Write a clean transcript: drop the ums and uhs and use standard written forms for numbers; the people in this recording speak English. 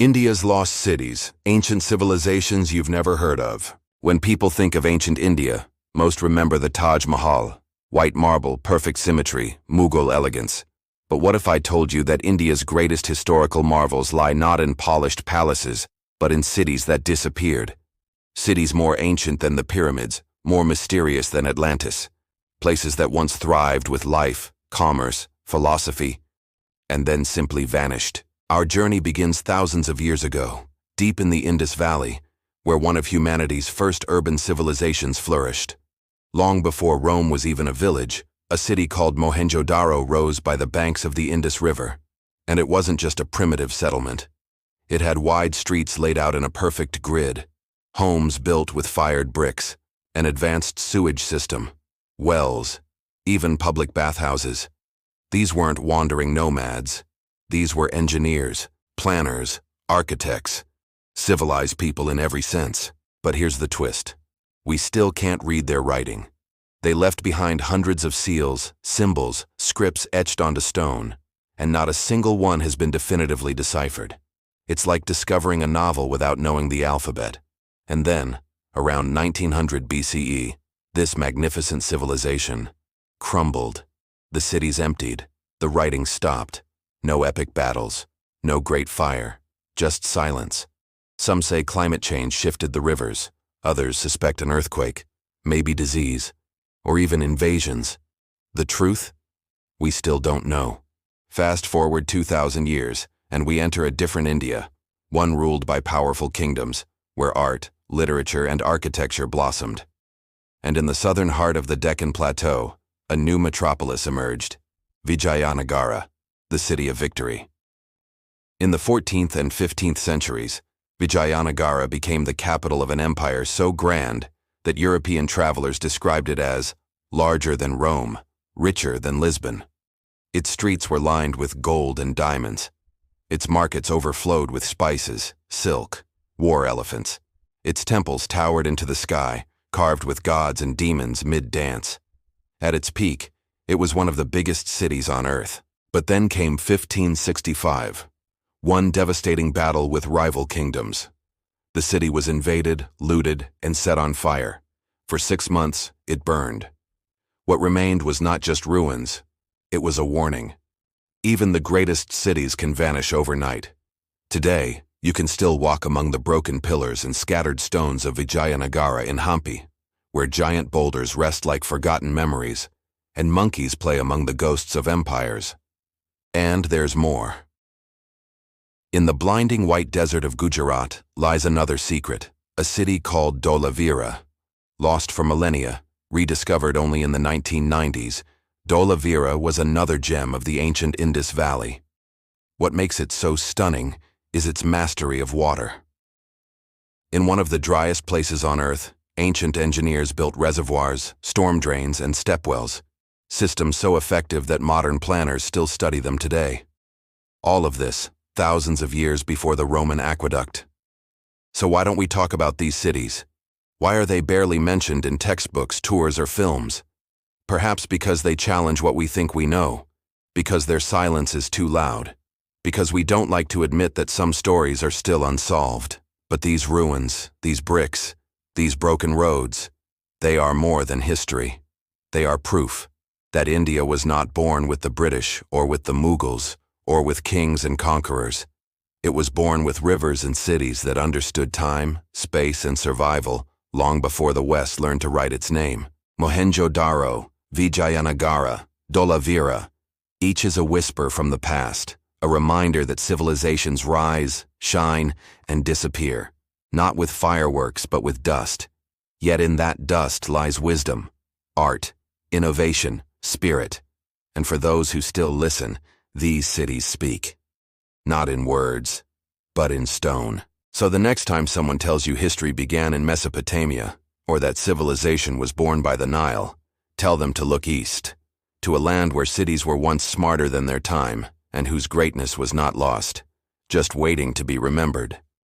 India's lost cities, ancient civilizations you've never heard of. When people think of ancient India, most remember the Taj Mahal, white marble, perfect symmetry, Mughal elegance. But what if I told you that India's greatest historical marvels lie not in polished palaces, but in cities that disappeared? Cities more ancient than the pyramids, more mysterious than Atlantis. Places that once thrived with life, commerce, philosophy, and then simply vanished. Our journey begins thousands of years ago, deep in the Indus Valley, where one of humanity's first urban civilizations flourished. Long before Rome was even a village, a city called Mohenjo-Daro rose by the banks of the Indus River. And it wasn't just a primitive settlement. It had wide streets laid out in a perfect grid, homes built with fired bricks, an advanced sewage system, wells, even public bathhouses. These weren't wandering nomads. These were engineers, planners, architects, civilized people in every sense. But here's the twist. We still can't read their writing. They left behind hundreds of seals, symbols, scripts etched onto stone, and not a single one has been definitively deciphered. It's like discovering a novel without knowing the alphabet. And then, around 1900 BCE, this magnificent civilization crumbled. The cities emptied, the writing stopped. No epic battles, no great fire, just silence. Some say climate change shifted the rivers, others suspect an earthquake, maybe disease, or even invasions. The truth? We still don't know. Fast forward 2,000 years, and we enter a different India, one ruled by powerful kingdoms, where art, literature, and architecture blossomed. And in the southern heart of the Deccan Plateau, a new metropolis emerged, Vijayanagara, the city of victory. In the 14th and 15th centuries, Vijayanagara became the capital of an empire so grand that European travelers described it as larger than Rome, richer than Lisbon. Its streets were lined with gold and diamonds. Its markets overflowed with spices, silk, war elephants. Its temples towered into the sky, carved with gods and demons mid-dance. At its peak, it was one of the biggest cities on earth. But then came 1565, one devastating battle with rival kingdoms. The city was invaded, looted, and set on fire. For 6 months, it burned. What remained was not just ruins, it was a warning. Even the greatest cities can vanish overnight. Today, you can still walk among the broken pillars and scattered stones of Vijayanagara in Hampi, where giant boulders rest like forgotten memories, and monkeys play among the ghosts of empires. And there's more. In the blinding white desert of Gujarat lies another secret, a city called Dholavira. Lost for millennia, rediscovered only in the 1990s, Dholavira was another gem of the ancient Indus Valley. What makes it so stunning is its mastery of water. In one of the driest places on Earth, ancient engineers built reservoirs, storm drains, and stepwells, systems so effective that modern planners still study them today. All of this, thousands of years before the Roman aqueduct. So why don't we talk about these cities? Why are they barely mentioned in textbooks, tours, or films? Perhaps because they challenge what we think we know, because their silence is too loud, because we don't like to admit that some stories are still unsolved. But these ruins, these bricks, these broken roads, they are more than history. They are proof that India was not born with the British or with the Mughals or with kings and conquerors. It was born with rivers and cities that understood time, space, and survival long before the West learned to write its name. Mohenjo-Daro, Vijayanagara, Dholavira, each is a whisper from the past, a reminder that civilizations rise, shine, and disappear, not with fireworks but with dust. Yet in that dust lies wisdom, art, innovation, spirit. And for those who still listen, these cities speak. Not in words, but in stone. So the next time someone tells you history began in Mesopotamia, or that civilization was born by the Nile, tell them to look east, to a land where cities were once smarter than their time, and whose greatness was not lost, just waiting to be remembered.